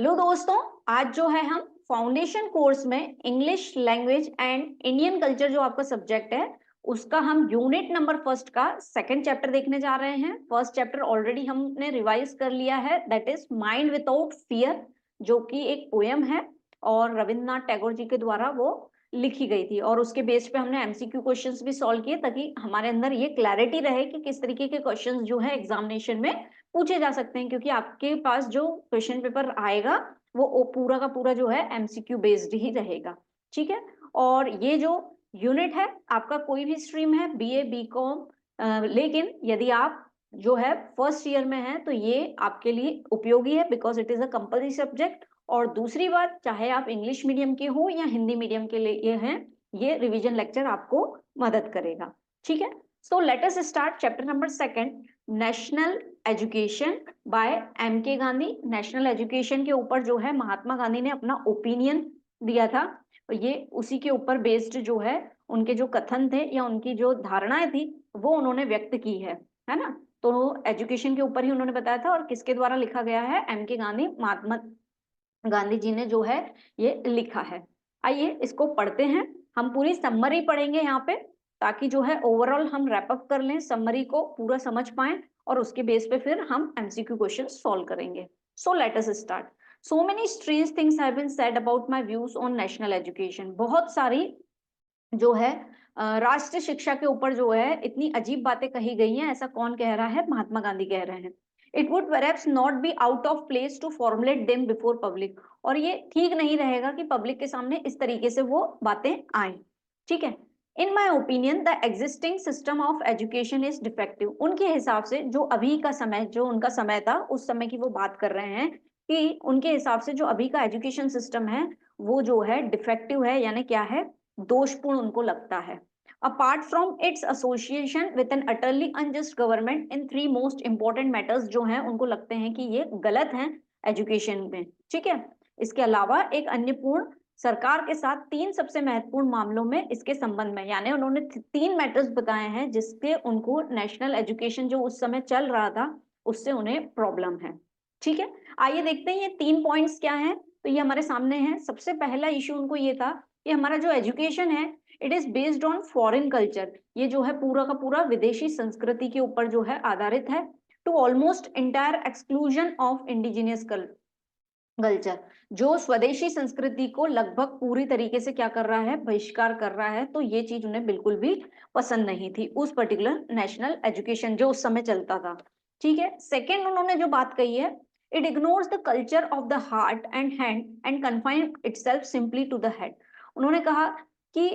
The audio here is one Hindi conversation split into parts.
हेलो दोस्तों, आज जो है हम फाउंडेशन कोर्स में English language and Indian culture जो आपका सब्जेक्ट है उसका हम यूनिट नंबर फर्स्ट का सेकंड चैप्टर देखने जा रहे हैं। फर्स्ट चैप्टर ऑलरेडी हमने रिवाइज कर लिया है, that is mind without fear, जो कि एक पोयम है और रविंद्रनाथ टैगोर जी के द्वारा वो लिखी गई थी। और उसके बेस पे हमने एमसीक्यू क्वेश्चंस भी सॉल्व किए ताकि हमारे अंदर ये क्लैरिटी रहे कि किस तरीके के क्वेश्चंस जो है एग्जामिनेशन में पूछे जा सकते हैं, क्योंकि आपके पास जो क्वेश्चन पेपर आएगा वो पूरा का पूरा जो है एमसीक्यू बेस्ड ही रहेगा। ठीक है, और ये जो यूनिट है आपका कोई भी स्ट्रीम है, बीए बीकॉम, लेकिन यदि आप जो है फर्स्ट ईयर में है तो ये आपके लिए उपयोगी है because it is a compulsory subject. और दूसरी बात, चाहे आप इंग्लिश मीडियम के हो या हिंदी मीडियम के लिए हैं, ये रिवीजन लेक्चर आपको मदद करेगा। ठीक है, so let us start chapter number second, national education by M K Gandhi. National education के ऊपर जो है महात्मा गांधी ने अपना ओपिनियन दिया था, ये उसी के ऊपर बेस्ड जो है उनके जो कथन थे या उनकी जो धारणाएं थी वो उन्होंने व्यक्त की है ना। तो एजुकेशन के ऊपर ही उन्होंने बताया था और किसके द्वारा लिखा गया है, एम के गांधी, महात्मा गांधी जी ने जो है ये लिखा है। आइए इसको पढ़ते हैं, हम पूरी समरी पढ़ेंगे यहाँ पे ताकि जो है ओवरऑल हम रैप अप कर लें, समरी को पूरा समझ पाएं और उसके बेस पे फिर हम एमसीक्यू क्वेश्चन सॉल्व करेंगे। So let us start. So many strange things have been said about my views on national education. बहुत सारी जो है राष्ट्रीय शिक्षा के ऊपर जो है इतनी अजीब बातें कही गई हैं। ऐसा कौन कह रहा है? महात्मा गांधी कह रहे हैं। It would perhaps not be out of place to formulate them before public. और ये ठीक नहीं रहेगा कि पब्लिक के सामने इस तरीके से वो बातें आए। ठीक है, in my opinion the existing system of education is defective. उनके हिसाब से जो अभी का समय, जो उनका समय था उस समय की वो बात कर रहे हैं कि उनके हिसाब से जो अभी का एजुकेशन सिस्टम है वो जो है डिफेक्टिव है, यानी क्या है, दोषपूर्ण उनको लगता है। Apart from its association with an utterly unjust government in three most important matters, जो हैं उनको लगते हैं कि ये गलत हैं एजुकेशन में। ठीक है, इसके अलावा एक अन्य पूर्ण सरकार के साथ तीन सबसे महत्वपूर्ण मामलों में इसके संबंध में, यानी उन्होंने तीन मैटर्स बताए हैं जिसके उनको नेशनल एजुकेशन जो उस समय चल रहा था उससे उन्हें प्रॉब्लम है। ठीक है, आइए देखते हैं ये तीन पॉइंट्स क्या हैं। तो ये हमारे सामने है। सबसे पहला इशू उनको ये था कि हमारा जो एजुकेशन है it is based on foreign culture. ये जो है पूरा का पूरा विदेशी संस्कृति के ऊपर जो है आधारित है। To almost entire exclusion of indigenous culture, जो स्वदेशी संस्कृति को लगभग पूरी तरीके से क्या कर रहा है, बहिष्कार कर रहा है। तो ये चीज उन्हें बिल्कुल भी पसंद नहीं थी उस पर्टिकुलर नेशनल एजुकेशन जो उस समय चलता था। ठीक है, सेकेंड उन्होंने जो बात कही है, it ignores the culture of the heart and hand and confine itself simply to the head. उन्होंने कहा कि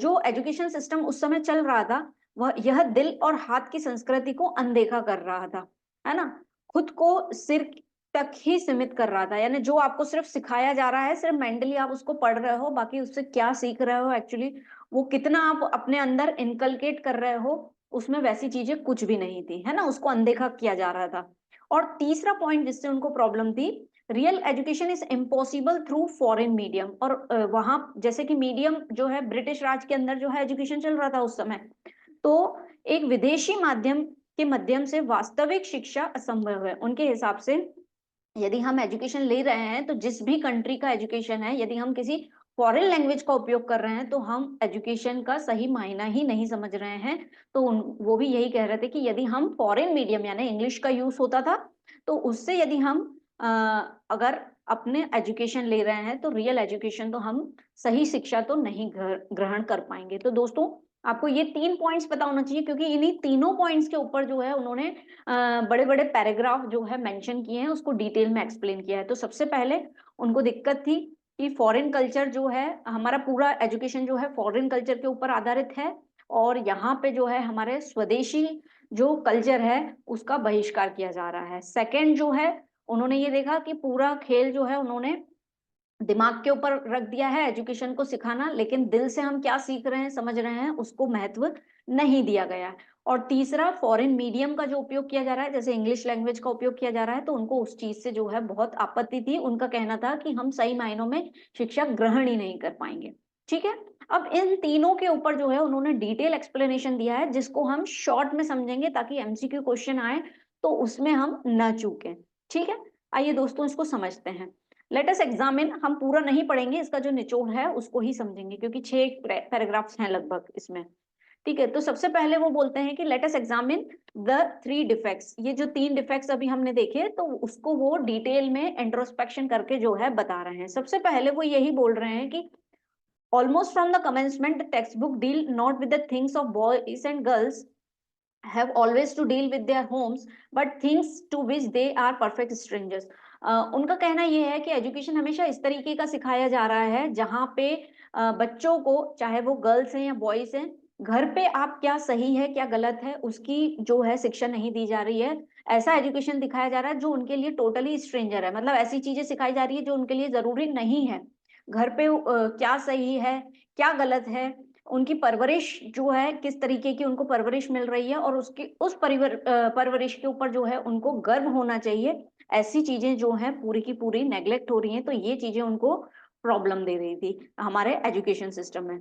जो एजुकेशन सिस्टम उस समय चल रहा था वह यह दिल और हाथ की संस्कृति को अनदेखा कर रहा था, है ना, खुद को सिर तक ही सीमित कर रहा था। यानी जो आपको सिर्फ सिखाया जा रहा है, सिर्फ मेंटली आप उसको पढ़ रहे हो, बाकी उससे क्या सीख रहे हो एक्चुअली, वो कितना आप अपने अंदर इनकलकेट कर रहे हो, उसमें वैसी चीजें कुछ भी नहीं थी, है ना, उसको अनदेखा किया जा रहा था। और तीसरा पॉइंट जिससे उनको प्रॉब्लम थी, real education is impossible through foreign medium. और वहां जैसे कि मीडियम जो है ब्रिटिश राज के अंदर जो है एजुकेशन चल रहा था उस समय, तो एक विदेशी माध्यम के माध्यम से वास्तविक शिक्षा असंभव है उनके हिसाब से। यदि हम एजुकेशन ले रहे हैं तो जिस भी कंट्री का एजुकेशन है, यदि हम किसी फॉरेन लैंग्वेज का उपयोग कर रहे हैं तो हम एजुकेशन का सही मायना ही नहीं समझ रहे हैं। तो वो भी यही कह रहे थे कि यदि हम फॉरेन मीडियम यानी इंग्लिश का यूज होता था तो उससे यदि हम अगर अपने एजुकेशन ले रहे हैं तो रियल एजुकेशन तो हम सही शिक्षा तो नहीं ग्रहण कर पाएंगे। तो दोस्तों आपको ये तीन पॉइंट्स पता होना चाहिए, क्योंकि इन्हीं तीनों पॉइंट्स के ऊपर जो है उन्होंने बड़े बड़े पैराग्राफ जो है मेंशन किए हैं, उसको डिटेल में एक्सप्लेन किया है। तो सबसे पहले उनको दिक्कत थी कि फॉरेन कल्चर जो है, हमारा पूरा एजुकेशन जो है फॉरेन कल्चर के ऊपर आधारित है और यहाँ पे जो है हमारे स्वदेशी जो कल्चर है उसका बहिष्कार किया जा रहा है। सेकेंड जो है, उन्होंने ये देखा कि पूरा खेल जो है उन्होंने दिमाग के ऊपर रख दिया है एजुकेशन को सिखाना, लेकिन दिल से हम क्या सीख रहे हैं, समझ रहे हैं, उसको महत्व नहीं दिया गया है। और तीसरा, फॉरेन मीडियम का जो उपयोग किया जा रहा है, जैसे इंग्लिश लैंग्वेज का उपयोग किया जा रहा है, तो उनको उस चीज से जो है बहुत आपत्ति थी। उनका कहना था कि हम सही मायनों में शिक्षा ग्रहण ही नहीं कर पाएंगे। ठीक है, अब इन तीनों के ऊपर जो है उन्होंने डिटेल एक्सप्लेनेशन दिया है जिसको हम शॉर्ट में समझेंगे ताकि एमसीक्यू क्वेश्चन आए तो उसमें हम न चूकें। ठीक है, आइए दोस्तों इसको समझते हैं। लेट अस एग्जामिन, हम पूरा नहीं पढ़ेंगे, इसका जो निचोड़ है उसको ही समझेंगे, क्योंकि 6 पैराग्राफ्स हैं लगभग इसमें। ठीक है, तो सबसे पहले वो बोलते हैं कि let us examine the 3 defects. ये जो 3 डिफेक्ट्स अभी हमने देखे, तो उसको वो डिटेल में इंट्रोस्पेक्शन करके जो है बता रहे हैं। सबसे पहले वो यही बोल रहे हैं कि almost from the commencement the textbook deal not with the things of boys and girls have always to deal with their homes but things to which they are perfect strangers। उनका कहना यह है कि एजुकेशन हमेशा इस तरीके का सिखाया जा रहा है जहाँ पे बच्चों को, चाहे वो गर्ल्स हैं या बॉयज हैं, घर पे आप क्या सही है क्या गलत है उसकी जो है शिक्षा नहीं दी जा रही है। ऐसा एजुकेशन दिखाया जा रहा है जो उनके लिए टोटली स्ट्रेंजर है, मतलब ऐसी चीजें सिखाई जा रही है जो उनके लिए जरूरी नहीं है। घर पे क्या सही है क्या गलत है, उनकी परवरिश जो है किस तरीके की उनको परवरिश मिल रही है, और उसकी उस परवरिश के ऊपर जो है उनको गर्व होना चाहिए। ऐसी चीजें जो है पूरी की पूरी नेग्लेक्ट हो रही हैं, तो ये चीजें उनको प्रॉब्लम दे रही थी हमारे एजुकेशन सिस्टम में।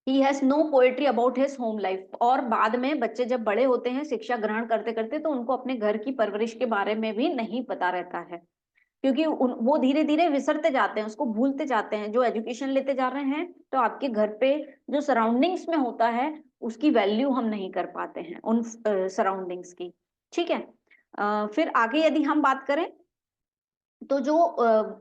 He has no poetry about his home life. और बाद में बच्चे जब बड़े होते हैं शिक्षा ग्रहण करते करते, तो उनको अपने घर की परवरिश के बारे में भी नहीं पता रहता है, क्योंकि वो धीरे धीरे विसरते जाते हैं, उसको भूलते जाते हैं। जो एजुकेशन लेते जा रहे हैं तो आपके घर पे जो सराउंडिंग्स में होता है उसकी वैल्यू हम नहीं कर पाते हैं, उन सराउंडिंग्स की। ठीक है, फिर आगे यदि हम बात करें तो जो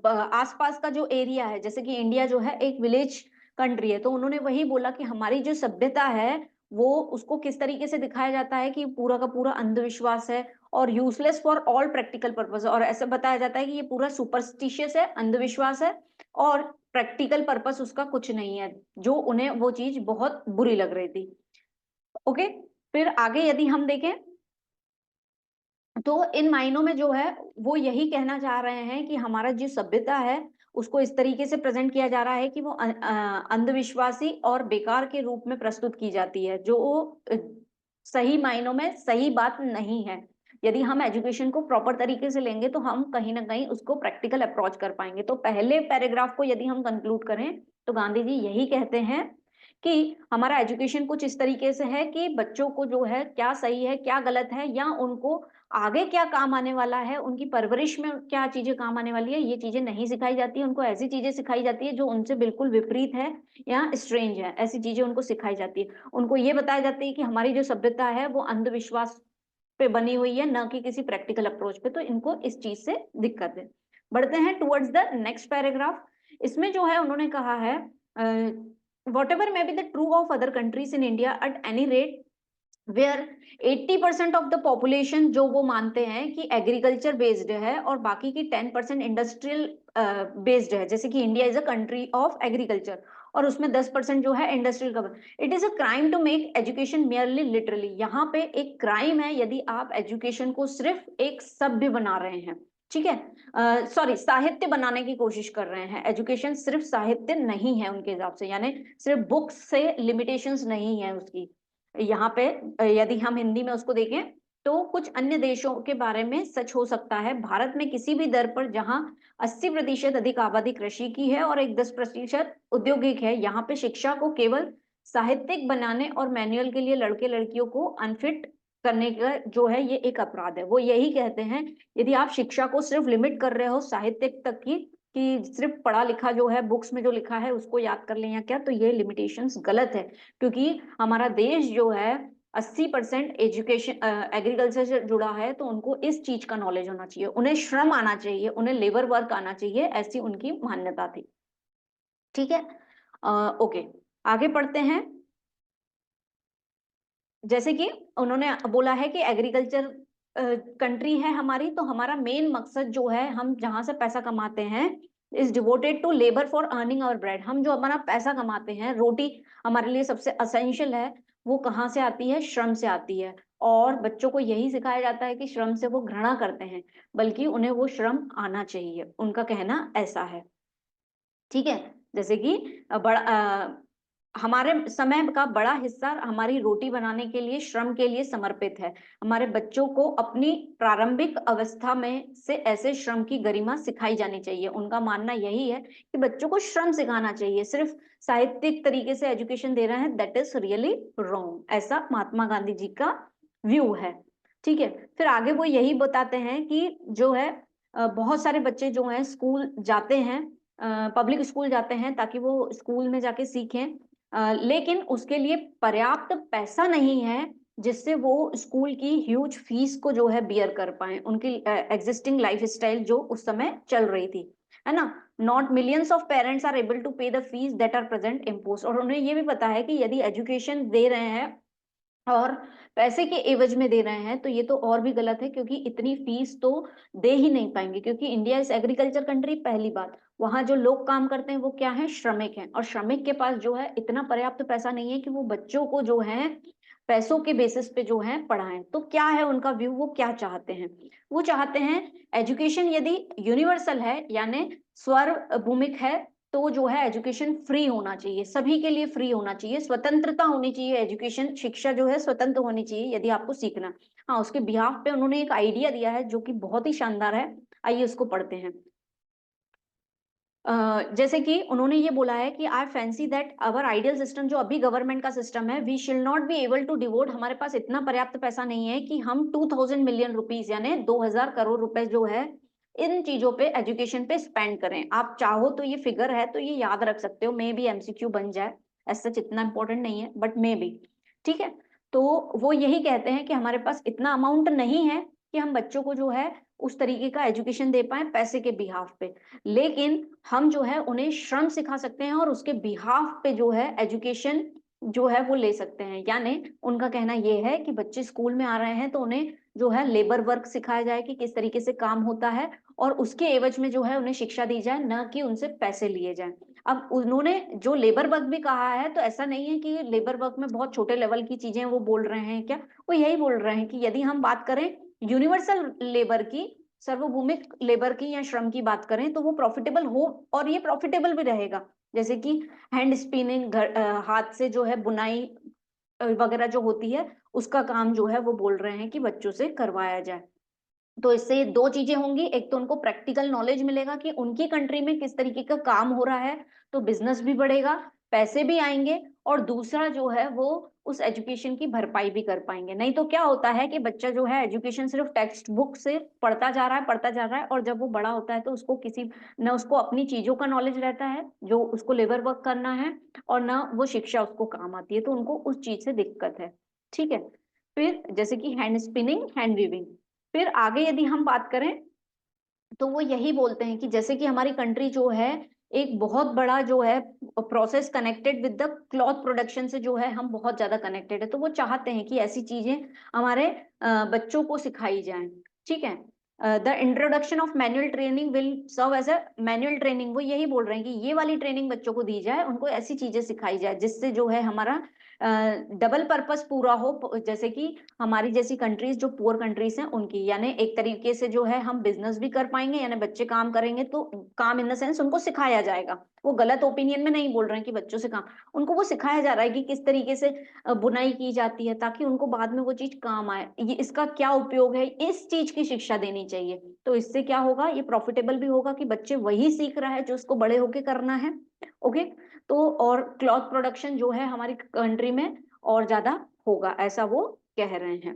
आसपास का जो एरिया है, जैसे कि इंडिया जो है एक विलेज कंट्री है, तो उन्होंने वही बोला कि हमारी जो सभ्यता है वो उसको किस तरीके से दिखाया जाता है कि पूरा का पूरा अंधविश्वास है और useless for all practical purpose, और ऐसा बताया जाता है कि ये पूरा सुपरस्टिशियस है, अंधविश्वास है, और प्रैक्टिकल पर्पस उसका कुछ नहीं है, जो उन्हें वो चीज बहुत बुरी लग रही थी। ओके, फिर आगे यदि हम देखें तो इन मायनों में जो है वो यही कहना चाह रहे हैं कि हमारा जो सभ्यता है उसको इस तरीके से प्रेजेंट किया जा रहा है कि वो अंधविश्वासी और बेकार के रूप में प्रस्तुत की जाती है, जो सही मायनों में सही बात नहीं है। यदि हम एजुकेशन को प्रॉपर तरीके से लेंगे तो हम कहीं ना कहीं उसको प्रैक्टिकल अप्रोच कर पाएंगे। तो पहले पैराग्राफ को यदि हम कंक्लूड करें तो गांधी जी यही कहते हैं कि हमारा एजुकेशन कुछ इस तरीके से है कि बच्चों को जो है क्या सही है क्या गलत है, या उनको आगे क्या काम आने वाला है, उनकी परवरिश में क्या चीजें काम आने वाली है, ये चीजें नहीं सिखाई जाती है। उनको ऐसी चीजें सिखाई जाती है जो उनसे बिल्कुल विपरीत है या स्ट्रेंज है, ऐसी चीजें उनको सिखाई जाती है। उनको ये बताया जाता है कि हमारी जो सभ्यता है वो अंधविश्वास पे बनी हुई है, न कि किसी प्रैक्टिकल अप्रोच पे। तो इनको इस चीज से दिक्कत है। बढ़ते हैं टुवर्ड्स द नेक्स्ट पैराग्राफ। इसमें जो है उन्होंने कहा है whatever may be the true of other countries in India at any rate where 80% of the population जो वो मानते हैं कि एग्रीकल्चर बेस्ड है और बाकी की 10% इंडस्ट्रियल बेस्ड है, जैसे कि India is a country of agriculture और उसमें 10% जो है इंडस्ट्रियल का। It is a crime to make education merely literally. यहाँ पे एक क्राइम है यदि आप एजुकेशन को सिर्फ एक सभ्य बना रहे हैं, ठीक है, सॉरी साहित्य बनाने की कोशिश कर रहे हैं। एजुकेशन सिर्फ साहित्य नहीं है उनके हिसाब से, यानी सिर्फ बुक्स से लिमिटेशंस नहीं है उसकी। यहाँ पे यदि हम हिंदी में उसको देखें तो कुछ अन्य देशों के बारे में सच हो सकता है। भारत में किसी भी दर पर जहाँ 80% अधिक आबादी कृषि की है और एक 10% औद्योगिक है, यहाँ पे शिक्षा को केवल साहित्यिक बनाने और मैनुअल के लिए लड़के लड़कियों को अनफिट करने का जो है ये एक अपराध है। वो यही कहते हैं यदि आप शिक्षा को सिर्फ लिमिट कर रहे हो साहित्यिक तक की, कि सिर्फ पढ़ा लिखा जो है बुक्स में जो लिखा है उसको याद कर लें या क्या, तो ये लिमिटेशंस गलत है। क्योंकि हमारा देश जो है 80% एजुकेशन एग्रीकल्चर से जुड़ा है, तो उनको इस चीज का नॉलेज होना चाहिए, उन्हें श्रम आना चाहिए, उन्हें लेबर वर्क आना चाहिए, ऐसी उनकी मान्यता थी। ठीक है, ओके, आगे पढ़ते हैं। जैसे कि उन्होंने बोला है कि एग्रीकल्चर कंट्री है हमारी, तो हमारा मेन मकसद जो है हम जहां से पैसा कमाते हैं is devoted to labour for earning our bread. हम जो हमारा पैसा कमाते हैं, रोटी हमारे लिए सबसे असेंशियल है, वो कहाँ से आती है? श्रम से आती है। और बच्चों को यही सिखाया जाता है कि श्रम से वो घृणा करते हैं, बल्कि उन्हें वो श्रम आना चाहिए, उनका कहना ऐसा है। ठीक है, जैसे कि हमारे समय का बड़ा हिस्सा हमारी रोटी बनाने के लिए श्रम के लिए समर्पित है। हमारे बच्चों को अपनी प्रारंभिक अवस्था में से ऐसे श्रम की गरिमा सिखाई जानी चाहिए। उनका मानना यही है कि बच्चों को श्रम सिखाना चाहिए, सिर्फ साहित्यिक तरीके से एजुकेशन दे रहे हैं, दैट इज रियली रॉन्ग। ऐसा महात्मा गांधी जी का व्यू है। ठीक है, फिर आगे वो यही बताते हैं कि जो है बहुत सारे बच्चे जो हैं स्कूल जाते हैं, पब्लिक स्कूल जाते हैं ताकि वो स्कूल में जाके सीखें, लेकिन उसके लिए पर्याप्त पैसा नहीं है जिससे वो स्कूल की ह्यूज फीस को जो है बियर कर पाए, उनकी एग्जिस्टिंग लाइफ स्टाइल जो उस समय चल रही थी, है ना। Not millions of parents are able to pay the fees that are present impose, और उन्हें ये भी पता है कि यदि एजुकेशन दे रहे हैं और पैसे के एवज में दे रहे हैं तो ये तो और भी गलत है, क्योंकि इतनी फीस तो दे ही नहीं पाएंगे, क्योंकि इंडिया इज एग्रीकल्चर कंट्री। पहली बात, वहां जो लोग काम करते हैं वो क्या है, श्रमिक हैं, और श्रमिक के पास जो है इतना पर्याप्त पैसा नहीं है कि वो बच्चों को जो है पैसों के बेसिस पे जो है पढ़ाएं। तो क्या है उनका व्यू, वो क्या चाहते हैं, वो चाहते हैं एजुकेशन यदि यूनिवर्सल है यानी सर्वभूमिक है तो जो है एजुकेशन फ्री होना चाहिए, सभी के लिए फ्री होना चाहिए, स्वतंत्रता होनी चाहिए, एजुकेशन शिक्षा जो है स्वतंत्र होनी चाहिए यदि आपको सीखना। हाँ, उसके बिहाफ पे उन्होंने एक आइडिया दिया है जो कि बहुत ही शानदार है, आइए उसको पढ़ते हैं। जैसे कि उन्होंने ये बोला है कि I fancy that our ideal system, जो अभी गवर्नमेंट का सिस्टम है, we shall not be able to devote, हमारे पास इतना पर्याप्त पैसा नहीं है कि हम 2000 मिलियन रुपीज यानी 2000 करोड़ रुपए जो है इन चीजों पे एजुकेशन पे स्पेंड करें। आप चाहो तो ये फिगर है तो ये याद रख सकते हो, मे बी एमसीक्यू बन जाए, ऐसा इतना इंपॉर्टेंट नहीं है बट मे बी, ठीक है। तो वो यही कहते हैं कि हमारे पास इतना अमाउंट नहीं है कि हम बच्चों को जो है उस तरीके का एजुकेशन दे पाए पैसे के बिहाफ पे, लेकिन हम जो है उन्हें श्रम सिखा सकते हैं और उसके बिहाफ पे जो है एजुकेशन जो है वो ले सकते हैं। यानी उनका कहना ये है कि बच्चे स्कूल में आ रहे हैं तो उन्हें जो है लेबर वर्क सिखाया जाए कि किस तरीके से काम होता है, और उसके एवज में जो है उन्हें शिक्षा दी जाए, न कि उनसे पैसे लिए जाए। अब उन्होंने जो लेबर वर्क भी कहा है तो ऐसा नहीं है कि लेबर वर्क में बहुत छोटे लेवल की चीजें वो बोल रहे हैं, क्या वो यही बोल रहे हैं कि यदि हम बात करें यूनिवर्सल लेबर की, सर्वभूमिक लेबर की या श्रम की बात करें तो वो प्रॉफिटेबल हो, और ये प्रॉफिटेबल भी रहेगा। जैसे कि हैंड स्पिनिंग, हाथ से जो है बुनाई वगैरह जो होती है उसका काम जो है वो बोल रहे हैं कि बच्चों से करवाया जाए। तो इससे दो चीजें होंगी, एक तो उनको प्रैक्टिकल नॉलेज मिलेगा कि उनकी कंट्री में किस तरीके का काम हो रहा है, तो बिजनेस भी बढ़ेगा, पैसे भी आएंगे, और दूसरा जो है वो उस एजुकेशन की भरपाई भी कर पाएंगे। नहीं तो क्या होता है कि बच्चा जो है एजुकेशन सिर्फ टेक्स्ट बुक से पढ़ता जा रहा है पढ़ता जा रहा है, और जब वो बड़ा होता है तो उसको किसी न उसको अपनी चीजों का नॉलेज रहता है जो उसको लेबर वर्क करना है, और न वो शिक्षा उसको काम आती है, तो उनको उस चीज से दिक्कत है, ठीक है। फिर जैसे कि हैंड स्पिनिंग, हैंड वीविंग। फिर आगे यदि हम बात करें तो वो यही बोलते हैं कि जैसे कि हमारी कंट्री जो है एक बहुत बड़ा जो है process connected with the cloth production से जो है हम बहुत ज्यादा कनेक्टेड है, तो वो चाहते हैं कि ऐसी चीजें हमारे बच्चों को सिखाई जाएं, ठीक है। The introduction of manual training will serve as a manual training, वो यही बोल रहे हैं कि ये वाली ट्रेनिंग बच्चों को दी जाए, उनको ऐसी चीजें सिखाई जाए जिससे जो है हमारा डबल पर्पस पूरा हो, जैसे कि हमारी जैसी कंट्रीज जो पुअर कंट्रीज हैं उनकी, यानी एक तरीके से जो है हम बिजनेस भी कर पाएंगे, यानी बच्चे काम करेंगे तो काम इन द सेंस उनको सिखाया जाएगा, वो गलत ओपिनियन में नहीं बोल रहे हैं कि बच्चों से काम, उनको वो सिखाया जा रहा है कि किस तरीके से बुनाई की जाती है ताकि उनको बाद में वो चीज काम आए, ये इसका क्या उपयोग है, इस चीज की शिक्षा देनी चाहिए। तो इससे क्या होगा, ये प्रॉफिटेबल भी होगा कि बच्चे वही सीख रहा है जो उसको बड़े होके करना है, ओके। तो और क्लॉथ प्रोडक्शन जो है हमारी कंट्री में और ज्यादा होगा, ऐसा वो कह रहे हैं।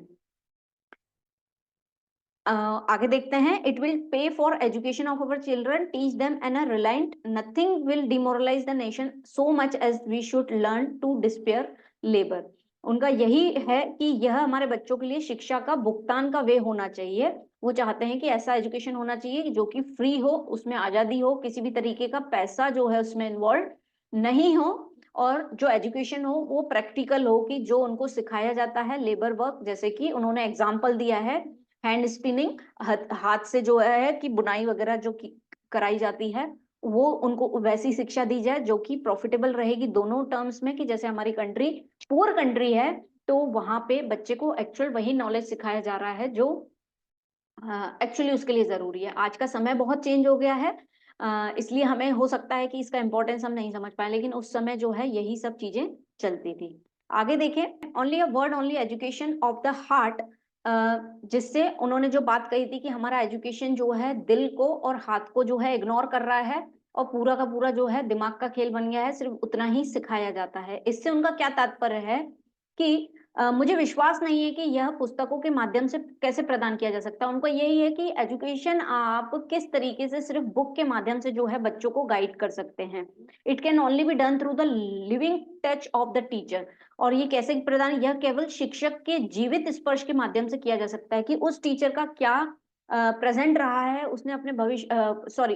आगे देखते हैं, it will pay for education of our children, teach them an a reliant, nothing will demoralise the nation so much as we should learn to despair labour. उनका यही है कि यह हमारे बच्चों के लिए शिक्षा का भुगतान का वे होना चाहिए, वो चाहते हैं कि ऐसा एजुकेशन होना चाहिए जो कि फ्री हो, उसमें आजादी हो, किसी भी तरीके का पैसा जो है उसमें इन्वॉल्व नहीं हो, और जो एजुकेशन हो वो प्रैक्टिकल हो कि जो उनको सिखाया जाता है लेबर वर्क, जैसे कि उन्होंने एग्जाम्पल दिया है हैंड स्पिनिंग, हाथ से जो है कि बुनाई वगैरह जो की कराई जाती है, वो उनको वैसी शिक्षा दी जाए जो कि प्रॉफिटेबल रहेगी दोनों टर्म्स में, कि जैसे हमारी कंट्री पुअर कंट्री है तो वहां पे बच्चे को एक्चुअल वही नॉलेज सिखाया जा रहा है जो एक्चुअली उसके लिए जरूरी है। आज का समय बहुत चेंज हो गया है, इसलिए हमें हो सकता है कि इसका इंपॉर्टेंस हम नहीं समझ पाए, लेकिन उस समय जो है यही सब चीजें चलती थी। आगे देखें, only a word only education of the heart, जिससे उन्होंने जो बात कही थी कि हमारा एजुकेशन जो है दिल को और हाथ को जो है इग्नोर कर रहा है, और पूरा का पूरा जो है दिमाग का खेल बन गया है, सिर्फ उतना ही सिखाया जाता है। इससे उनका क्या तात्पर्य है कि मुझे विश्वास नहीं है कि यह पुस्तकों के माध्यम से कैसे प्रदान किया जा सकता है। उनको यही है कि एजुकेशन आप किस तरीके से सिर्फ बुक के माध्यम से जो है बच्चों को गाइड कर सकते हैं। It can only be done through the living touch of the teacher. और ये कैसे प्रदान, यह केवल शिक्षक के जीवित स्पर्श के माध्यम से किया जा सकता है कि उस टीचर का क्या प्रेजेंट रहा है, उसने अपने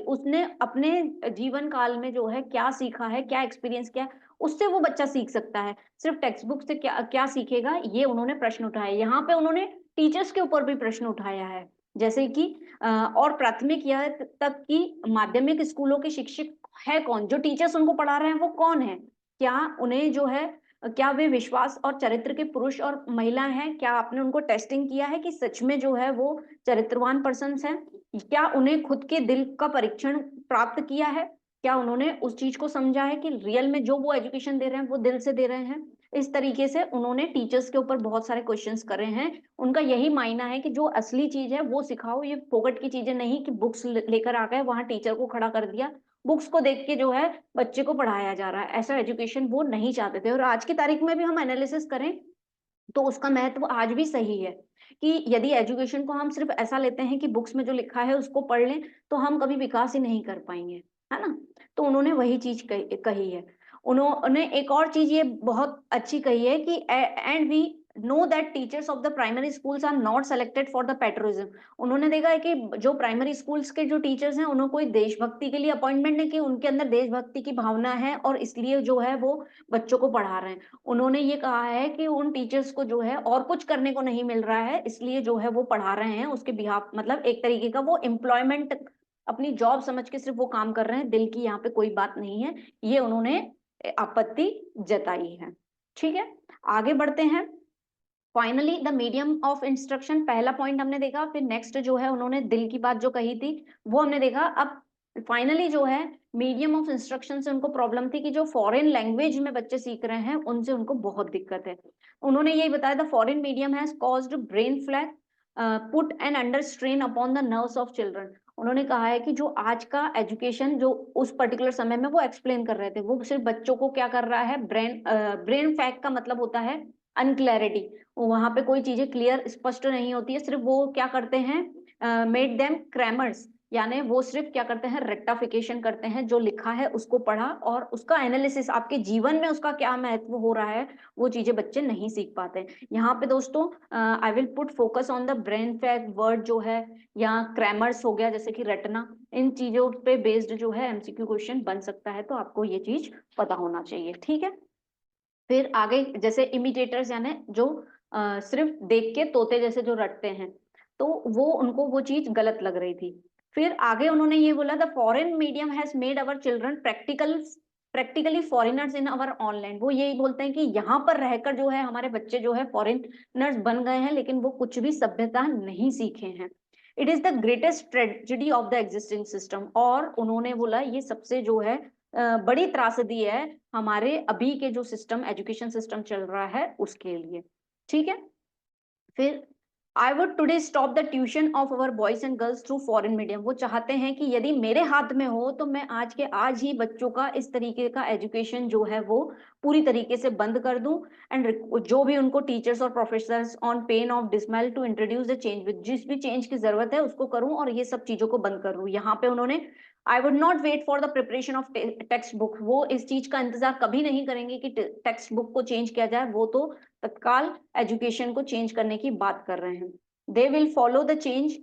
उसने अपने जीवन काल में जो है क्या सीखा है, क्या एक्सपीरियंस किया, उससे वो बच्चा सीख सकता है। सिर्फ टेक्स्ट बुक से क्या क्या सीखेगा, ये उन्होंने प्रश्न उठाया। यहाँ पे उन्होंने टीचर्स के ऊपर भी प्रश्न उठाया है, जैसे कि और प्राथमिक यह तक कि माध्यमिक स्कूलों के शिक्षक है कौन, जो टीचर्स उनको पढ़ा रहे हैं वो कौन है, क्या उन्हें जो है क्या वे विश्वास और चरित्र के पुरुष और महिला हैं, क्या आपने उनको टेस्टिंग किया है कि सच में जो है वो चरित्रवान पर्सन्स हैं, क्या उन्हें खुद के दिल का परीक्षण प्राप्त किया है, क्या उन्होंने उस चीज को समझा है कि रियल में जो वो एजुकेशन दे रहे हैं वो दिल से दे रहे हैं। इस तरीके से उन्होंने टीचर्स के ऊपर बहुत सारे क्वेश्चंस करे हैं। उनका यही मानना है कि जो असली चीज है वो सिखाओ, ये फोकट की चीजें नहीं कि बुक्स लेकर आ गए वहां टीचर को खड़ा कर दिया, बुक्स को देख के जो है बच्चे को पढ़ाया जा रहा है, ऐसा एजुकेशन वो नहीं चाहते थे। और आज की तारीख में भी हम एनालिसिस करें तो उसका महत्व आज भी सही है कि यदि एजुकेशन को हम सिर्फ ऐसा लेते हैं कि बुक्स में जो लिखा है उसको पढ़ लें तो हम कभी विकास ही नहीं कर पाएंगे, है ना। तो उन्होंने वही चीज कही है। उन्होंने एक और चीज ये बहुत अच्छी कही है कि and we know that teachers of the primary schools are not selected for the patriotism. उन्होंने देखा है कि जो प्राइमरी स्कूल्स के जो टीचर्स हैं उन्होंने कोई देशभक्ति के लिए अपॉइंटमेंट नहीं की, उनके अंदर देशभक्ति की भावना है और इसलिए जो है वो बच्चों को पढ़ा रहे हैं। उन्होंने ये कहा है कि उन टीचर्स को जो है और कुछ करने को नहीं मिल रहा है, इसलिए जो है वो पढ़ा रहे हैं उसके बिहाफ, मतलब एक तरीके का वो एम्प्लॉयमेंट अपनी जॉब समझ के सिर्फ वो काम कर रहे हैं, दिल की यहाँ पे कोई बात नहीं है, ये उन्होंने आपत्ति जताई है। ठीक है, आगे बढ़ते हैं। Finally the medium of instruction, पहला पॉइंट हमने देखा। फिर नेक्स्ट जो है उन्होंने दिल की बात जो कही थी वो हमने देखा। अब फाइनली जो है मीडियम ऑफ इंस्ट्रक्शन से उनको प्रॉब्लम थी कि जो फॉरेन लैंग्वेज में बच्चे सीख रहे हैं उनसे उनको बहुत दिक्कत है। उन्होंने यही बताया, the foreign medium has caused brain flag, put an under strain upon the nerves of children. उन्होंने कहा है कि जो आज का एजुकेशन जो उस पर्टिकुलर समय में वो एक्सप्लेन कर रहे थे वो सिर्फ बच्चों को क्या कर रहा है, ब्रेन फैग का मतलब होता है अनक्लैरिटी, वहां पे कोई चीजें क्लियर स्पष्ट नहीं होती है, सिर्फ वो क्या करते हैं, मेड देम क्रैमर्स, यानी वो सिर्फ क्या करते हैं, रेक्टाफिकेशन करते हैं, जो लिखा है उसको पढ़ा और उसका एनालिसिस आपके जीवन में उसका क्या महत्व हो रहा है वो चीजें बच्चे नहीं सीख पाते। यहाँ पे दोस्तों I will put focus on the brain fact word जो है, या क्रैमर्स हो गया जैसे कि रटना, इन चीजों पे बेस्ड जो है एमसीक्यू क्वेश्चन बन सकता है, तो आपको ये चीज पता होना चाहिए। ठीक है, फिर आगे जैसे इमिटेटर्स यानी जो सिर्फ देख के तोते जैसे जो रटते हैं, तो वो उनको वो चीज गलत लग रही थी। फिर आगे उन्होंने ये बोला, the foreign medium has made our children practically foreigners in our online. वो यही बोलते हैं कि यहाँ पर रहकर जो है हमारे बच्चे जो है फॉरेनर्स बन गए हैं, लेकिन वो कुछ भी सभ्यता नहीं सीखे हैं। It is the greatest tragedy of the existing system. और उन्होंने बोला ये सबसे जो है बड़ी त्रासदी है हमारे अभी के जो सिस्टम, एजुकेशन सिस्टम चल रहा है उसके लिए। ठीक है, फिर I would today stop the tuition of our boys and girls through foreign medium. वो चाहते हैं कि यदि मेरे हाथ में हो तो मैं आज के आज ही बच्चों का इस तरीके का एजुकेशन जो है वो पूरी तरीके से बंद कर दूं, एंड जो भी उनको टीचर्स और professors on pain of dismissal to introduce the change, with जिस भी चेंज की जरूरत है उसको करूं और ये सब चीजों को बंद करूं। यहाँ पे उन्होंने I would not wait for the preparation of text book, वो इस चीज का इंतजार कभी नहीं करेंगे कि टेक्स्ट बुक को चेंज किया जाए, वो तो तत्काल एजुकेशन को चेंज करने की बात कर रहे हैं। They will follow the change,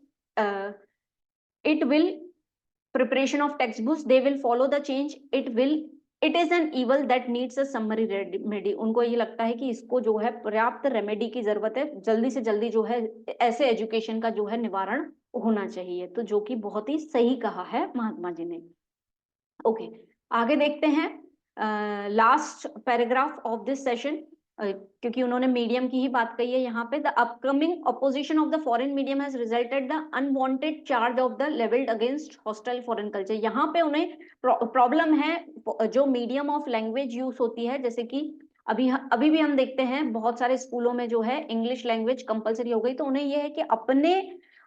it will preparation of textbooks, they will follow the change, it is an evil that needs a summary remedy। उनको ये लगता है कि इसको जो है पर्याप्त रेमेडी की जरूरत है, जल्दी से जल्दी जो है ऐसे एजुकेशन का जो है निवारण होना चाहिए, तो जो कि बहुत ही सही कहा है महात्मा जी ने। ओके, आगे देखते हैं last paragraph of this session, क्योंकि उन्होंने मीडियम की ही बात कही है यहाँ पे। The upcoming opposition of the foreign medium has resulted the unwanted charge of the levelled against hostile foreign culture. यहाँ पे उन्हें प्रॉब्लम है जो मीडियम ऑफ लैंग्वेज यूज होती है, जैसे कि अभी भी हम देखते हैं बहुत सारे स्कूलों में जो है इंग्लिश लैंग्वेज कंपलसरी हो गई, तो उन्हें यह है कि अपने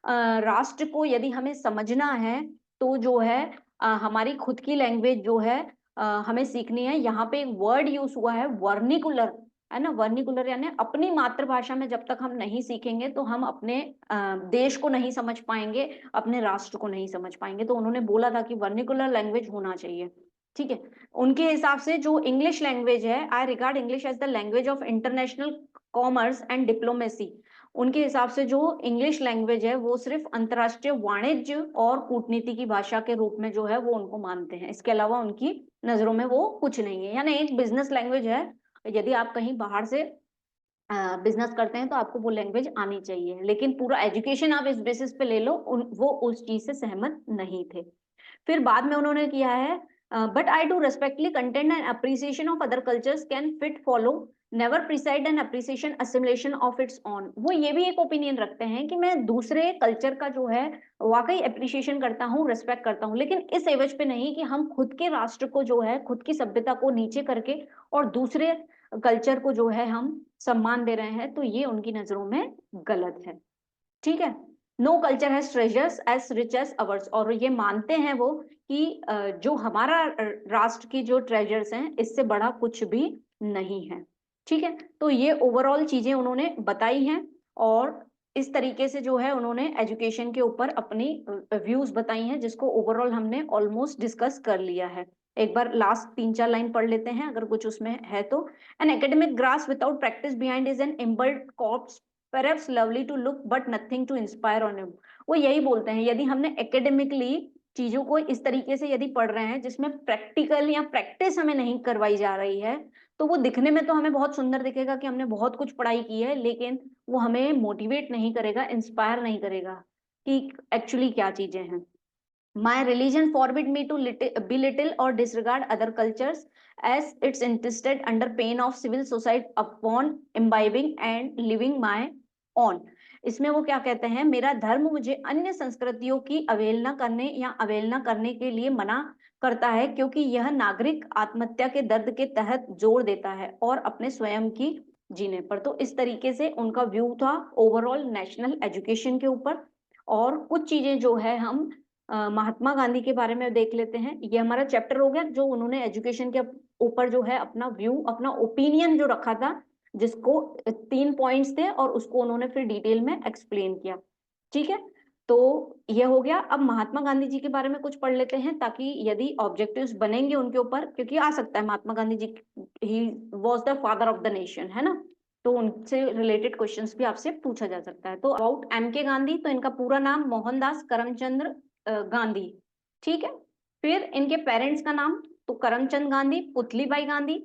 राष्ट्र को यदि हमें समझना है तो जो है हमारी खुद की लैंग्वेज जो है हमें सीखनी है। यहाँ पे एक वर्ड यूज हुआ है वर्निकुलर, है ना। वर्निकुलर यानी अपनी मातृभाषा में जब तक हम नहीं सीखेंगे तो हम अपने देश को नहीं समझ पाएंगे, अपने राष्ट्र को नहीं समझ पाएंगे। तो उन्होंने बोला था कि वर्निकुलर लैंग्वेज होना चाहिए, ठीक है। उनके हिसाब से जो इंग्लिश लैंग्वेज है, I regard English as the language of international commerce and diplomacy. उनके हिसाब से जो इंग्लिश लैंग्वेज है वो सिर्फ अंतर्राष्ट्रीय वाणिज्य और कूटनीति की भाषा के रूप में जो है वो उनको मानते हैं, इसके अलावा उनकी नजरों में वो कुछ नहीं है। यानी एक बिजनेस लैंग्वेज है, यदि आप कहीं बाहर से बिजनेस करते हैं तो आपको वो लैंग्वेज आनी चाहिए, लेकिन पूरा एजुकेशन आप इस बेसिस पे ले लो, वो उस चीज से सहमत नहीं थे। फिर बाद में उन्होंने किया है, but I do respectively content and appreciation of other cultures can fit follow never preside an appreciation assimilation of its on. वो ये भी एक ओपिनियन रखते हैं कि मैं दूसरे कल्चर का जो है वाकई अप्रिसिएशन करता हूँ, रेस्पेक्ट करता हूँ, लेकिन इस एवज पे नहीं कि हम खुद के राष्ट्र को जो है, खुद की सभ्यता को नीचे करके और दूसरे कल्चर को जो है हम सम्मान दे रहे हैं। तो ये उनकी नजरों में गलत है, ठीक है। No culture has treasures as rich as ours, और ये मानते हैं वो कि जो हमारा राष्ट्र की जो ट्रेजर्स हैं इससे बड़ा कुछ भी नहीं है, ठीक है। तो ये ओवरऑल चीजें उन्होंने बताई हैं, और इस तरीके से जो है उन्होंने एजुकेशन के ऊपर अपनी व्यूज बताई हैं, जिसको ओवरऑल हमने ऑलमोस्ट डिस्कस कर लिया है। एक बार लास्ट 3-4 लाइन पढ़ लेते हैं अगर कुछ उसमें है तो। An academic grasp without practice behind is an embalmed corpse, perhaps lovely to look but nothing to inspire on him। वो यही बोलते हैं, यदि हमने एकेडमिकली चीजों को इस तरीके से यदि पढ़ रहे हैं जिसमें प्रैक्टिकल या प्रैक्टिस हमें नहीं करवाई जा रही है, तो वो दिखने में तो हमें बहुत सुंदर दिखेगा कि हमने बहुत कुछ पढ़ाई की है, लेकिन वो हमें मोटिवेट नहीं करेगा, इंस्पायर नहीं करेगा कि एक्चुअली क्या चीजें हैं। My religion forbid me to belittle or disregard other cultures as it's insisted under pain of civil suicide upon imbibing and living my own। इसमें वो क्या कहते हैं, मेरा धर्म मुझे अन्य संस्कृतियों की अवहेलना करने या अवहेलना करने के लिए मना करता है, क्योंकि यह नागरिक आत्महत्या के दर्द के तहत जोर देता है और अपने स्वयं की जीने पर। तो इस तरीके से उनका व्यू था ओवरऑल नेशनल एजुकेशन के ऊपर। और कुछ चीजें जो है हम महात्मा गांधी के बारे में देख लेते हैं। ये हमारा चैप्टर हो गया जो उन्होंने एजुकेशन के ऊपर जो है अपना व्यू, अपना ओपिनियन जो रखा था, जिसको 3 पॉइंट्स थे और उसको उन्होंने फिर डिटेल में एक्सप्लेन किया, ठीक है। तो ये हो गया। अब महात्मा गांधी जी के बारे में कुछ पढ़ लेते हैं, ताकि यदि ऑब्जेक्टिव्स बनेंगे उनके ऊपर, क्योंकि आ सकता है Mahatma Gandhi ji he was the father of the nation, है ना, तो उनसे रिलेटेड क्वेश्चंस भी आपसे पूछा जा सकता है। तो अबाउट एम के गांधी, तो इनका पूरा नाम मोहनदास करमचंद गांधी, ठीक है। फिर इनके पेरेंट्स का नाम, तो करमचंद गांधी, पुतलीबाई गांधी।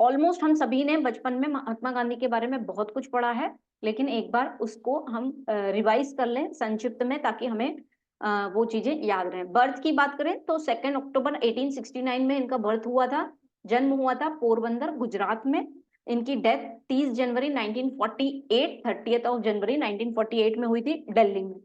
ऑलमोस्ट हम सभी ने बचपन में महात्मा गांधी के बारे में बहुत कुछ पढ़ा है, लेकिन एक बार उसको हम रिवाइज कर लें संक्षिप्त में, ताकि हमें वो चीजें याद रहें। बर्थ की बात करें तो 2 अक्टूबर 1869 में इनका बर्थ हुआ था, जन्म हुआ था पोरबंदर गुजरात में। इनकी डेथ 30 जनवरी 1948, 30 जनवरी 1948 में हुई थी दिल्ली में।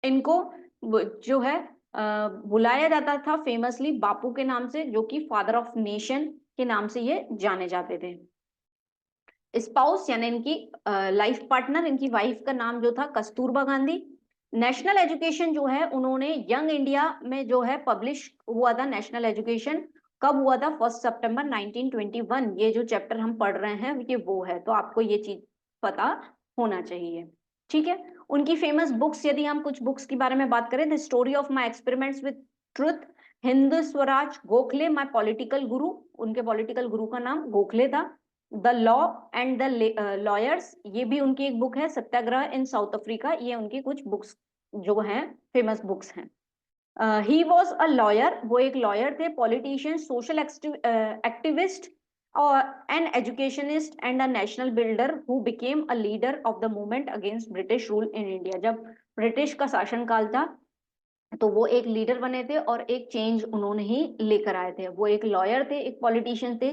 इनको जो है बुलाया जाता था फेमसली बापू के नाम से, जो कि फादर ऑफ नेशन के नाम से ये जाने जाते थे। स्पाउस यानी इनकी लाइफ पार्टनर, इनकी वाइफ का नाम जो था कस्तूरबा गांधी। नेशनल एजुकेशन जो है उन्होंने यंग इंडिया में जो है पब्लिश हुआ था। नेशनल एजुकेशन कब हुआ था? 1 सितंबर 1921। ये जो चैप्टर हम पढ़ रहे हैं ये वो है, तो आपको ये चीज पता होना चाहिए, ठीक है। उनकी फेमस बुक्स, यदि हम कुछ बुक्स के बारे में बात करें, the story of my experiments with truth, Hind Swaraj, Gokhale my political गुरु, उनके पॉलिटिकल गुरु का नाम गोखले था। The law and the lawyers, ये भी उनकी एक बुक है। सत्याग्रह इन साउथ अफ्रीका, ये उनकी कुछ बुक्स जो हैं फेमस बुक्स हैं। ही वॉज अ लॉयर, वो एक लॉयर थे। पॉलिटिशियन, सोशल एक्टिविस्ट और an educationist and a national builder who became a leader of the movement against British rule in India. जब ब्रिटिश का शासनकाल था तो वो एक लीडर बने थे और एक चेंज उन्होंने ही लेकर आए थे। वो एक लॉयर थे, एक पॉलिटिशियन थे,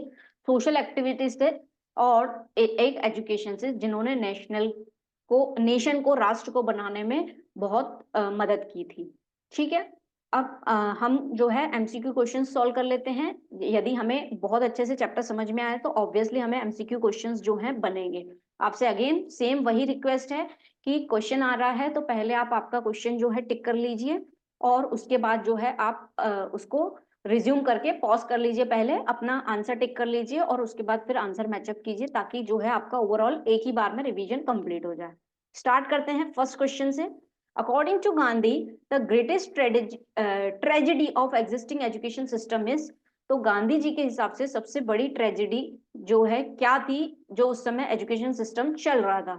सोशल एक्टिविटीज थे और एक एजुकेशन से, जिन्होंने नेशन को, राष्ट्र को बनाने में बहुत मदद की थी, ठीक है। अब हम जो है एमसीक्यू क्वेश्चन सॉल्व कर लेते हैं। यदि हमें बहुत अच्छे से चैप्टर समझ में आए तो ऑब्वियसली हमें एमसीक्यू क्वेश्चंस जो हैं बनेंगे। आपसे अगेन सेम वही रिक्वेस्ट है कि क्वेश्चन आ रहा है तो पहले आप आपका क्वेश्चन जो है टिक कर लीजिए, और उसके बाद जो है आप उसको रिज्यूम करके पॉज कर लीजिए, पहले अपना आंसर टिक कर लीजिए और उसके बाद फिर आंसर मैचअप कीजिए, ताकि जो है आपका ओवरऑल एक ही बार में रिवीजन कंप्लीट हो जाए। स्टार्ट करते हैं फर्स्ट क्वेश्चन से। According to Gandhi the greatest tragedy of existing education system is, तो गांधी जी के हिसाब से सबसे बड़ी ट्रेजेडी जो है क्या थी जो उस समय एजुकेशन सिस्टम चल रहा था?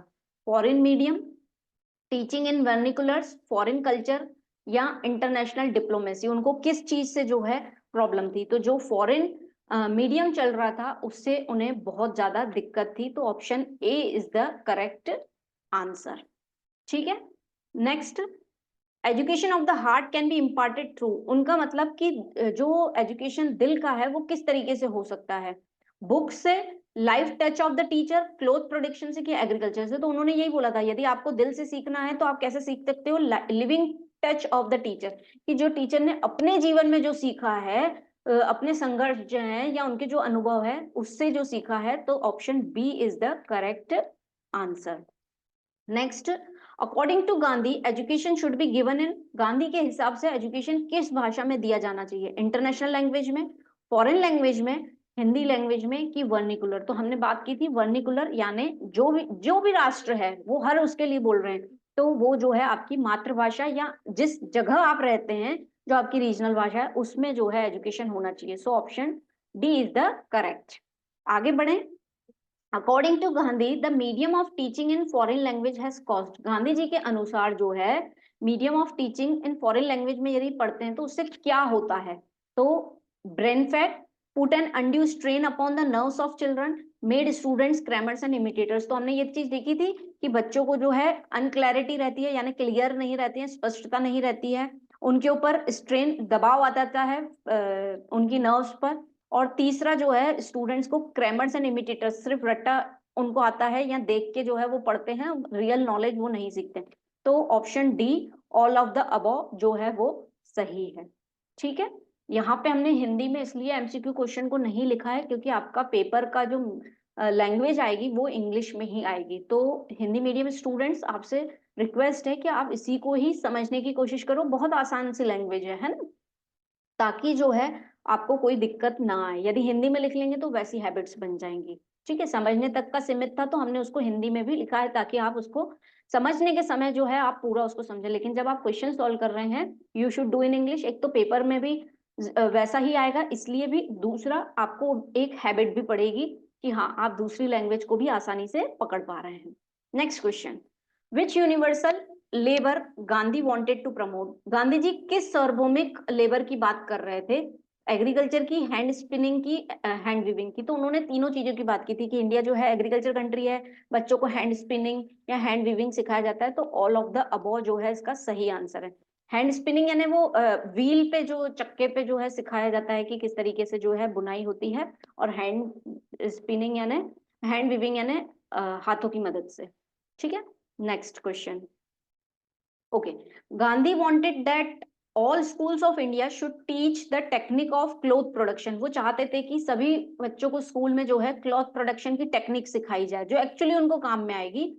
Foreign medium, teaching in vernaculars, foreign culture या इंटरनेशनल डिप्लोमेसी। उनको किस चीज से जो है प्रॉब्लम थी? तो जो फॉरेन मीडियम चल रहा था उससे उन्हें बहुत ज्यादा दिक्कत थी, तो option A is the correct answer. ठीक है, next, education of the heart can be imparted through, उनका मतलब कि जो एजुकेशन दिल का है वो किस तरीके से हो सकता है? बुक से, life touch of the teacher, cloth production से, कि एग्रीकल्चर से? तो उन्होंने यही बोला था यदि आपको दिल से सीखना है तो आप कैसे सीख सकते हो? Living touch of the teacher, कि जो टीचर ने अपने जीवन में जो सीखा है, अपने संघर्ष जो है या उनके जो अनुभव है उससे जो सीखा है, तो option B is the correct answer. Next, according to Gandhi education should be given in, Gandhi के हिसाब से एजुकेशन किस भाषा में दिया जाना चाहिए? इंटरनेशनल लैंग्वेज में, फॉरेन लैंग्वेज में, हिंदी लैंग्वेज में, कि वर्निकुलर? तो हमने बात की थी वर्निकुलर, यानी जो भी राष्ट्र है वो हर उसके लिए बोल रहे हैं, तो वो जो है आपकी मातृभाषा या जिस जगह आप रहते हैं जो आपकी रीजनल भाषा है उसमें जो है एजुकेशन होना चाहिए। So option D is the correct. आगे बढ़े। According to Gandhi the medium of teaching in foreign language has cost, Gandhi ji के अनुसार जो है medium of teaching in foreign language में यदि पढ़ते हैं तो उससे क्या होता है? तो brain fag, put an undue strain upon the nerves of children, made students crammers and imitators. तो हमने ये चीज देखी थी कि बच्चों को जो है अनक्लैरिटी रहती है, यानी क्लियर नहीं रहती है, स्पष्टता नहीं रहती है, उनके ऊपर स्ट्रेन, दबाव आ जाता है उनकी नर्व्स पर। और तीसरा जो है स्टूडेंट्स को क्रैमर्स एंड इमिटेटर्स, सिर्फ रट्टा उनको आता है या देख के जो है वो पढ़ते हैं, रियल नॉलेज वो नहीं सीखते। तो option D, all of the above जो है वो सही है। ठीक है, यहाँ पे हमने हिंदी में इसलिए एमसीक्यू क्वेश्चन को नहीं लिखा है क्योंकि आपका पेपर का जो लैंग्वेज आएगी वो इंग्लिश में ही आएगी। तो हिंदी मीडियम स्टूडेंट्स आपसे रिक्वेस्ट है कि आप इसी को ही समझने की कोशिश करो, बहुत आसान सी लैंग्वेज है ना, ताकि जो है आपको कोई दिक्कत ना आए। यदि हिंदी में लिख लेंगे तो वैसी हैबिट्स बन जाएंगी। ठीक है, समझने तक का सीमित था तो हमने उसको हिंदी में भी लिखा है ताकि आप उसको समझने के समय जो है आप पूरा उसको समझे, लेकिन जब आप क्वेश्चन सॉल्व कर रहे हैं you should do in English. एक तो पेपर में भी वैसा ही आएगा इसलिए भी, दूसरा आपको एक हैबिट भी पड़ेगी कि हाँ आप दूसरी लैंग्वेज को भी आसानी से पकड़ पा रहे हैं। Next question, which universal labour Gandhi wanted to promote, Gandhi ji किस सार्वभौमिक लेबर की बात कर रहे थे? एग्रीकल्चर की, हैंड स्पिनिंग की, हैंड वीविंग की? तो उन्होंने तीनों चीजों की बात की थी कि इंडिया जो है एग्रीकल्चर कंट्री है, बच्चों को हैंड स्पिनिंग या हैंड वीविंग सिखाया जाता है, तो ऑल ऑफ द अबव जो है इसका सही आंसर है। हैंड स्पिनिंग यानी वो व्हील पे जो चक्के पे जो है सिखाया जाता है कि किस तरीके से जो है बुनाई होती है, और हैंड स्पिनिंग यानी, हैंड वीविंग यानी हाथों की मदद से। ठीक है, next question. Okay, Gandhi wanted that all schools of India should teach the technique of cloth production, वो चाहते थे कि सभी बच्चों को स्कूल में जो है क्लॉथ प्रोडक्शन की टेक्निक सिखाई जाए जो एक्चुअली उनको काम में आएगी।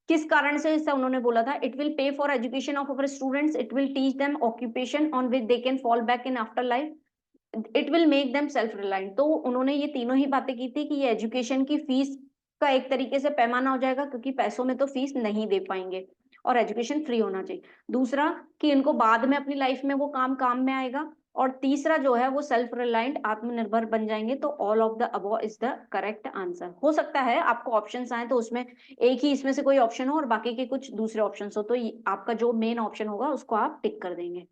किस कारण से ऐसा उन्होंने बोला था? It will pay for education of our students, it will teach them occupation on which they can fall back in after life, it will make them self reliant. तो उन्होंने ये तीनों ही बातें की थी कि ये एजुकेशन की फीस का एक तरीके से पैमाना हो जाएगा क्योंकि पैसों में तो फीस नहीं दे पाएंगे, और एजुकेशन फ्री होना चाहिए। दूसरा कि इनको बाद में अपनी लाइफ में वो काम में आएगा, और तीसरा जो है वो सेल्फ रिलायंट, आत्मनिर्भर बन जाएंगे। तो all of the above is the correct answer. हो सकता है आपको ऑप्शंस आए तो उसमें एक ही इसमें से कोई ऑप्शन हो और बाकी के कुछ दूसरे ऑप्शंस हो, तो आपका जो मेन ऑप्शन होगा उसको आप टिक कर देंगे।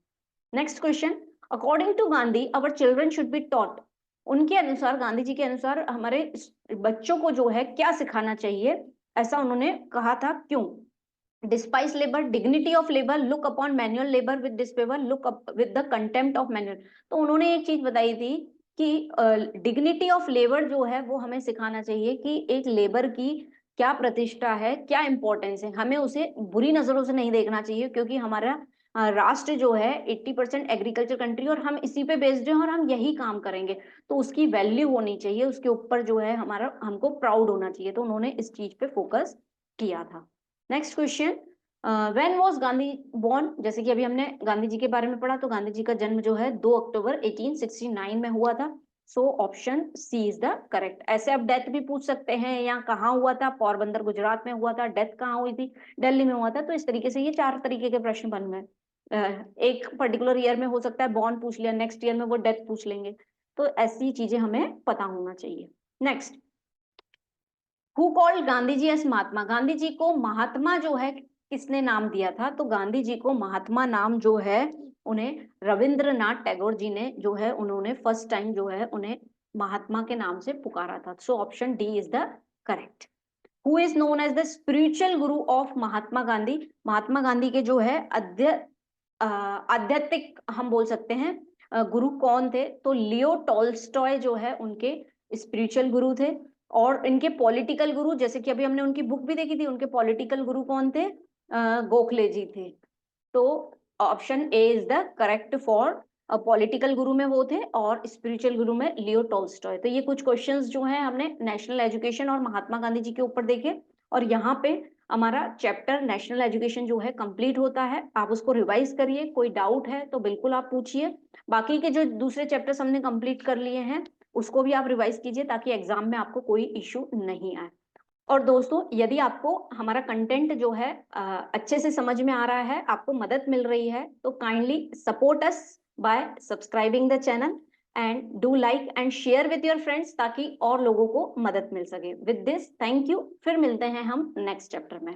Next question, according to Gandhi our children should be taught, उनके अनुसार, गांधी जी के अनुसार हमारे बच्चों को जो है क्या सिखाना चाहिए, ऐसा उन्होंने कहा था, क्यों? Despise labour, dignity of labour, look upon manual labour with disfavour, look up with the contempt of manual. तो उन्होंने एक चीज बताई थी कि डिग्निटी ऑफ लेबर जो है वो हमें सिखाना चाहिए कि एक लेबर की क्या प्रतिष्ठा है, क्या इंपॉर्टेंस है, हमें उसे बुरी नजरों से नहीं देखना चाहिए क्योंकि हमारा राष्ट्र जो है 80% एग्रीकल्चर कंट्री और हम इसी पे बेस्ड हैं और हम यही काम करेंगे, तो उसकी वैल्यू होनी चाहिए, उसके ऊपर जो है हमारा, हमको प्राउड होना चाहिए। तो उन्होंने इस चीज पे फोकस किया था। Next question, when was Gandhi born, जैसे कि अभी हमने गांधी जी के बारे में पढ़ा, तो गांधी जी का जन्म जो है 2 अक्टूबर 1869 में हुआ था। So option C is the correct. ऐसे आप डेथ भी पूछ सकते हैं, या कहाँ हुआ था, पोरबंदर गुजरात में हुआ था, डेथ कहाँ हुई थी, दिल्ली में हुआ था। तो इस तरीके से ये 4 तरीके के प्रश्न बन गए। एक पर्टिकुलर ईयर में हो सकता है बॉर्न पूछ लिया, नेक्स्ट ईयर में वो डेथ पूछ लेंगे। तो ऐसी चीजें हमें पता होना चाहिए। Next, who called Gandhi ji as Mahatma? Gandhi ji को महात्मा जो है किसने नाम दिया था? तो गांधी जी को महात्मा नाम जो है उन्हें रविंद्रनाथ टैगोर जी ने जो है, उन्होंने फर्स्ट टाइम जो है उन्हें महात्मा के नाम से पुकारा था। So option D is the correct. Who is known as the spiritual guru of Mahatma Gandhi? Mahatma Gandhi के जो है आध्यात्मिक हम बोल सकते हैं गुरु कौन थे? तो लियो टॉल्स्टॉय जो है उनके स्पिरिचुअल गुरु थे। और इनके पॉलिटिकल गुरु, जैसे कि अभी हमने उनकी बुक भी देखी थी, उनके पॉलिटिकल गुरु कौन थे? गोखले जी थे। तो option A is the correct for political गुरु में वो थे, और स्पिरिचुअल गुरु में लियो टॉल्स्टॉय। तो ये कुछ क्वेश्चंस जो हैं हमने नेशनल एजुकेशन और महात्मा गांधी जी के ऊपर देखे। और यहाँ पे हमारा चैप्टर नेशनल एजुकेशन जो है कंप्लीट होता है। आप उसको रिवाइज करिए, कोई डाउट है तो बिल्कुल आप पूछिए। बाकी के जो दूसरे चैप्टर्स हमने कंप्लीट कर लिए हैं उसको भी आप रिवाइज कीजिए, ताकि एग्जाम में आपको कोई इश्यू नहीं आए। और दोस्तों, यदि आपको हमारा कंटेंट जो है अच्छे से समझ में आ रहा है, आपको मदद मिल रही है, तो kindly support us bye subscribing the channel and do like and share with your friends, ताकि और लोगों को मदद मिल सके। With this, thank you. फिर मिलते हैं हम नेक्स्ट चैप्टर में।